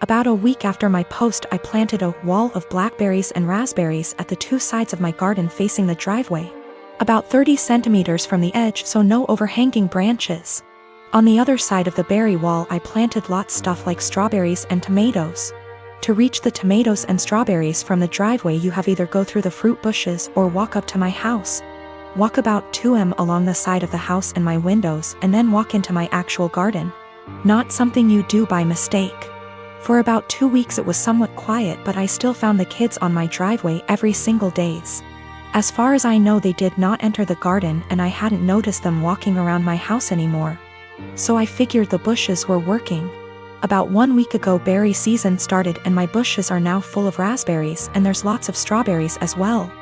About a week after my post, I planted a wall of blackberries and raspberries at the two sides of my garden facing the driveway. About 30 centimeters from the edge, so no overhanging branches. On the other side of the berry wall, I planted lots stuff like strawberries and tomatoes. To reach the tomatoes and strawberries from the driveway, you have either go through the fruit bushes or walk up to my house. Walk about 2 m along the side of the house and my windows, and then walk into my actual garden. Not something you do by mistake. For about 2 weeks it was somewhat quiet, but I still found the kids on my driveway every single days. As far as I know, they did not enter the garden, and I hadn't noticed them walking around my house anymore. So I figured the bushes were working. About 1 week ago, berry season started, and my bushes are now full of raspberries, and there's lots of strawberries as well.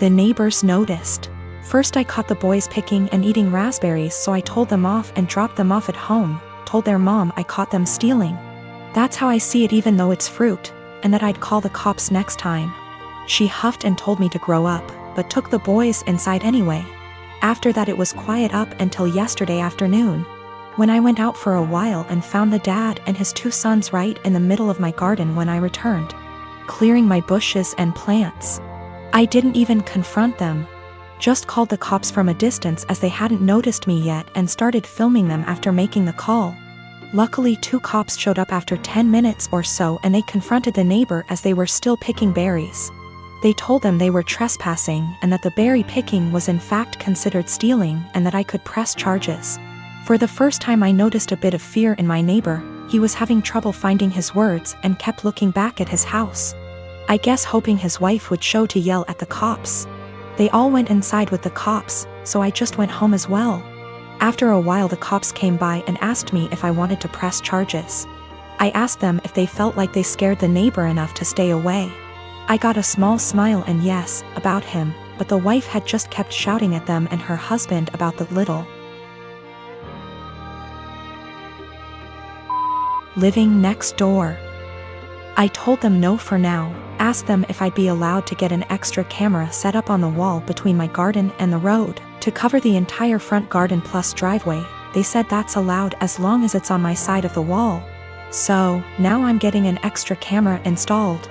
The neighbors noticed. First I caught the boys picking and eating raspberries, so I told them off and dropped them off at home, told their mom I caught them stealing. That's how I see it, even though it's fruit, and that I'd call the cops next time. She huffed and told me to grow up, but took the boys inside anyway. After that it was quiet up until yesterday afternoon, when I went out for a while and found the dad and his 2 sons right in the middle of my garden when I returned, clearing my bushes and plants. I didn't even confront them. Just called the cops from a distance as they hadn't noticed me yet, and started filming them after making the call. Luckily 2 cops showed up after 10 minutes or so, and they confronted the neighbor as they were still picking berries. They told them they were trespassing and that the berry picking was in fact considered stealing, and that I could press charges. For the first time I noticed a bit of fear in my neighbor. He was having trouble finding his words and kept looking back at his house. I guess hoping his wife would show to yell at the cops. They all went inside with the cops, so I just went home as well. After a while the cops came by and asked me if I wanted to press charges. I asked them if they felt like they scared the neighbor enough to stay away. I got a small smile and yes, about him, but the wife had just kept shouting at them and her husband about the little. Living next door. I told them no for now, asked them if I'd be allowed to get an extra camera set up on the wall between my garden and the road, to cover the entire front garden plus driveway. They said that's allowed as long as it's on my side of the wall. So, now I'm getting an extra camera installed.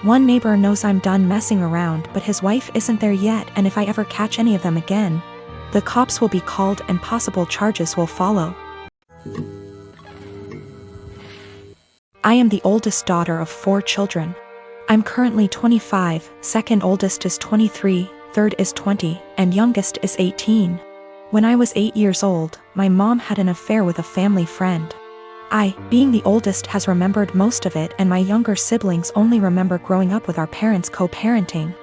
One neighbor knows I'm done messing around, but his wife isn't there yet, and if I ever catch any of them again, the cops will be called and possible charges will follow. I am the oldest daughter of 4 children. I'm currently 25, second oldest is 23, third is 20, and youngest is 18. When I was 8 years old, my mom had an affair with a family friend. I, being the oldest, has remembered most of it, and my younger siblings only remember growing up with our parents co-parenting.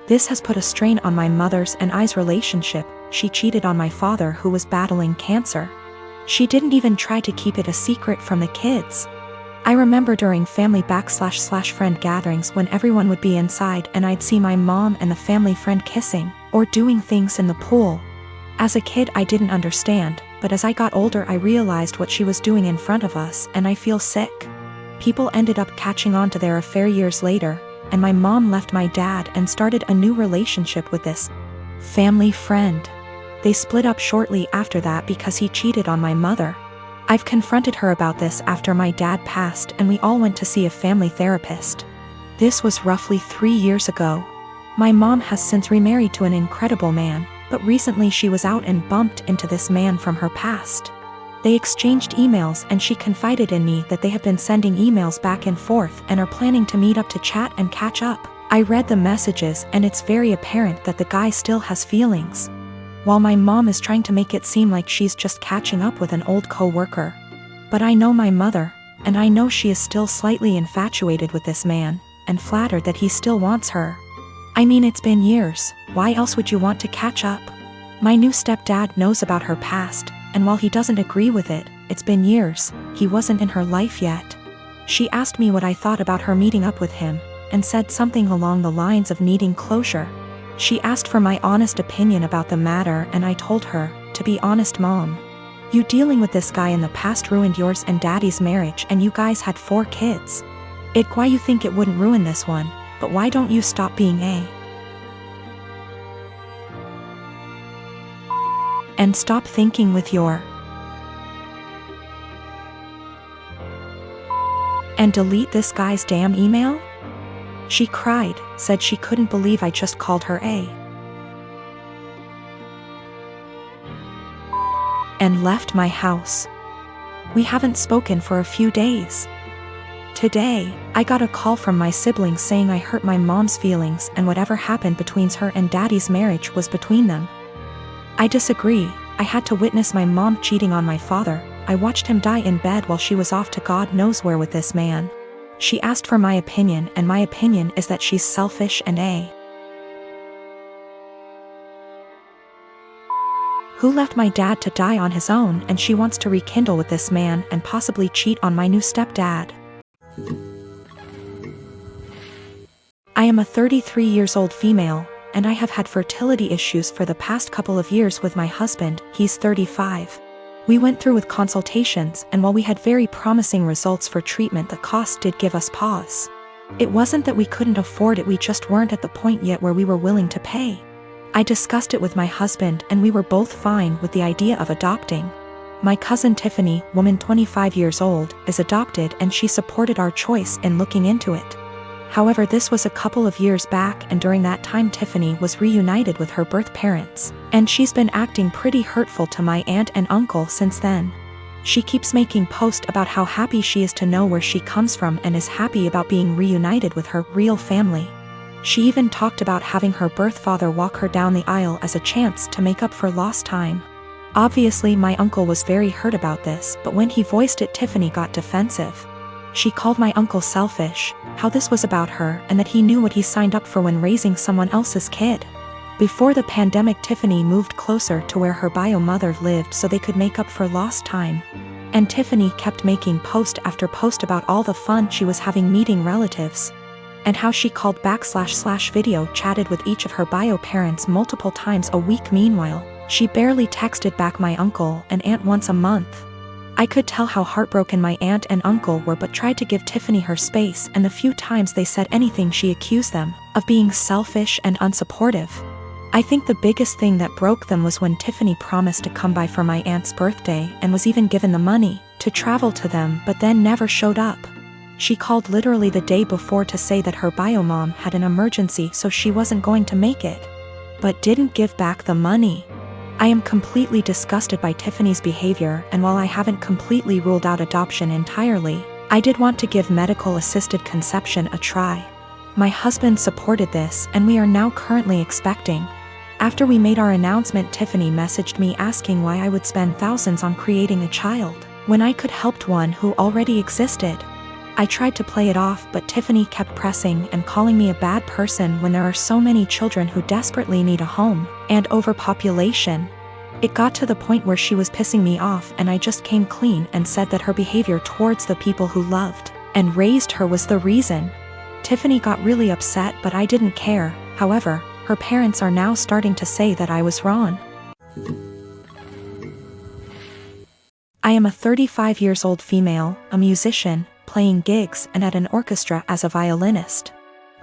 This has put a strain on my mother's and I's relationship. She cheated on my father, who was battling cancer. She didn't even try to keep it a secret from the kids. I remember during family / friend gatherings when everyone would be inside and I'd see my mom and the family friend kissing, or doing things in the pool. As a kid I didn't understand, but as I got older I realized what she was doing in front of us, and I feel sick. People ended up catching on to their affair years later, and my mom left my dad and started a new relationship with this family friend. They split up shortly after that because he cheated on my mother. I've confronted her about this after my dad passed, and we all went to see a family therapist. This was roughly 3 years ago. My mom has since remarried to an incredible man, but recently she was out and bumped into this man from her past. They exchanged emails, and she confided in me that they have been sending emails back and forth and are planning to meet up to chat and catch up. I read the messages, and it's very apparent that the guy still has feelings. While my mom is trying to make it seem like she's just catching up with an old co-worker. But I know my mother, and I know she is still slightly infatuated with this man, and flattered that he still wants her. I mean, it's been years, why else would you want to catch up? My new stepdad knows about her past, and while he doesn't agree with it, it's been years, he wasn't in her life yet. She asked me what I thought about her meeting up with him, and said something along the lines of needing closure. She asked for my honest opinion about the matter, and I told her, to be honest Mom, you dealing with this guy in the past ruined yours and Daddy's marriage, and you guys had 4 kids. Why you think it wouldn't ruin this one, but why don't you stop being and stop thinking with your And delete this guy's damn email? She cried, said she couldn't believe I just called her and left my house. We haven't spoken for a few days. Today, I got a call from my siblings saying I hurt my mom's feelings and whatever happened between her and daddy's marriage was between them. I disagree. I had to witness my mom cheating on my father. I watched him die in bed while she was off to God knows where with this man. She asked for my opinion, and my opinion is that she's selfish and who left my dad to die on his own, and she wants to rekindle with this man and possibly cheat on my new stepdad. I am a 33 years old female, and I have had fertility issues for the past couple of years with my husband. He's 35. We went through with consultations, and while we had very promising results for treatment, the cost did give us pause. It wasn't that we couldn't afford it, we just weren't at the point yet where we were willing to pay. I discussed it with my husband, and we were both fine with the idea of adopting. My cousin Tiffany, woman 25 years old, is adopted, and she supported our choice in looking into it. However, this was a couple of years back, and during that time Tiffany was reunited with her birth parents, and she's been acting pretty hurtful to my aunt and uncle since then. She keeps making posts about how happy she is to know where she comes from and is happy about being reunited with her real family. She even talked about having her birth father walk her down the aisle as a chance to make up for lost time. Obviously, my uncle was very hurt about this, but when he voiced it, Tiffany got defensive. She called my uncle selfish, how this was about her, and that he knew what he signed up for when raising someone else's kid. Before the pandemic, Tiffany moved closer to where her bio mother lived so they could make up for lost time. And Tiffany kept making post after post about all the fun she was having meeting relatives, and how she called / video chatted with each of her bio parents multiple times a week. Meanwhile, she barely texted back my uncle and aunt once a month. I could tell how heartbroken my aunt and uncle were, but tried to give Tiffany her space, and the few times they said anything she accused them of being selfish and unsupportive. I think the biggest thing that broke them was when Tiffany promised to come by for my aunt's birthday and was even given the money to travel to them, but then never showed up. She called literally the day before to say that her bio mom had an emergency so she wasn't going to make it, but didn't give back the money. I am completely disgusted by Tiffany's behavior, and while I haven't completely ruled out adoption entirely, I did want to give medical-assisted conception a try. My husband supported this, and we are now currently expecting. After we made our announcement, Tiffany messaged me asking why I would spend thousands on creating a child when I could help one who already existed. I tried to play it off, but Tiffany kept pressing and calling me a bad person when there are so many children who desperately need a home, and overpopulation. It got to the point where she was pissing me off, and I just came clean and said that her behavior towards the people who loved and raised her was the reason. Tiffany got really upset, but I didn't care. However, her parents are now starting to say that I was wrong. I am a 35 years old female, a musician, playing gigs and at an orchestra as a violinist.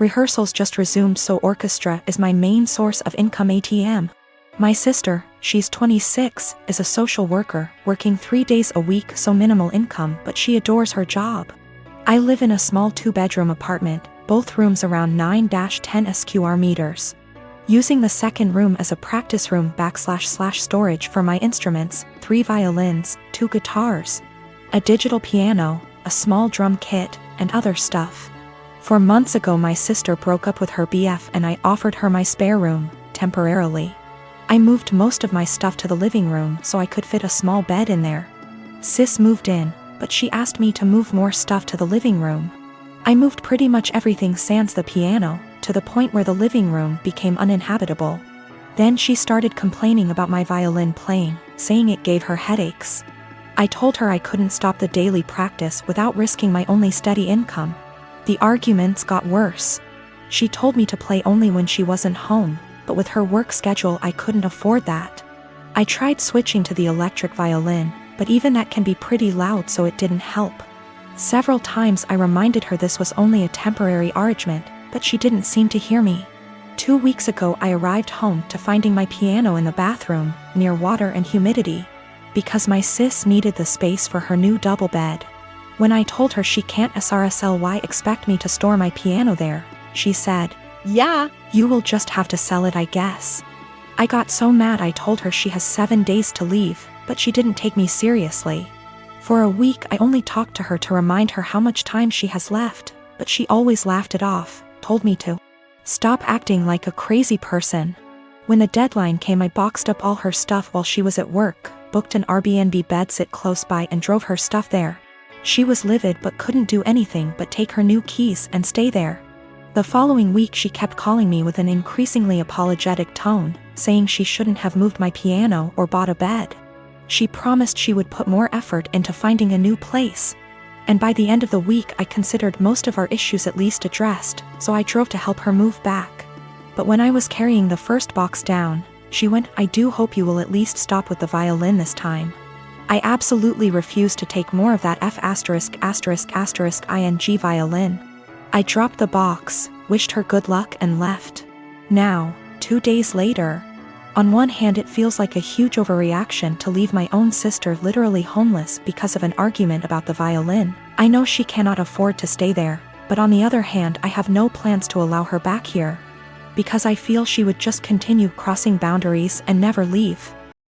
Rehearsals just resumed, so orchestra is my main source of income. My sister, she's 26, is a social worker, working 3 days a week, so minimal income, but she adores her job. I live in a small 2-bedroom apartment, both rooms around 9-10 square meters. Using the second room as a practice room / storage for my instruments, 3 violins, 2 guitars, a digital piano, a small drum kit, and other stuff. 4 months ago my sister broke up with her BF and I offered her my spare room, temporarily. I moved most of my stuff to the living room so I could fit a small bed in there. Sis moved in, but she asked me to move more stuff to the living room. I moved pretty much everything sans the piano, to the point where the living room became uninhabitable. Then she started complaining about my violin playing, saying it gave her headaches. I told her I couldn't stop the daily practice without risking my only steady income. The arguments got worse. She told me to play only when she wasn't home, but with her work schedule I couldn't afford that. I tried switching to the electric violin, but even that can be pretty loud, so it didn't help. Several times I reminded her this was only a temporary arrangement, but she didn't seem to hear me. 2 weeks ago I arrived home to finding my piano in the bathroom, near water and humidity, because my sis needed the space for her new double bed. When I told her she can't SRSLY expect me to store my piano there, she said, Yeah. "You will just have to sell it, I guess." I got so mad I told her she has 7 days to leave, but she didn't take me seriously. For a week I only talked to her to remind her how much time she has left, but she always laughed it off, told me to stop acting like a crazy person. When the deadline came, I boxed up all her stuff while she was at work, booked an Airbnb bedsit close by and drove her stuff there. She was livid but couldn't do anything but take her new keys and stay there. The following week she kept calling me with an increasingly apologetic tone, saying she shouldn't have moved my piano or bought a bed. She promised she would put more effort into finding a new place. And by the end of the week I considered most of our issues at least addressed, so I drove to help her move back. But when I was carrying the first box down, she went, "I do hope you will at least stop with the violin this time." I absolutely refused to take more of that F******ing violin. I dropped the box, wished her good luck and left. Now, 2 days later, on one hand it feels like a huge overreaction to leave my own sister literally homeless because of an argument about the violin. I know she cannot afford to stay there, but on the other hand I have no plans to allow her back here, because I feel she would just continue crossing boundaries and never leave.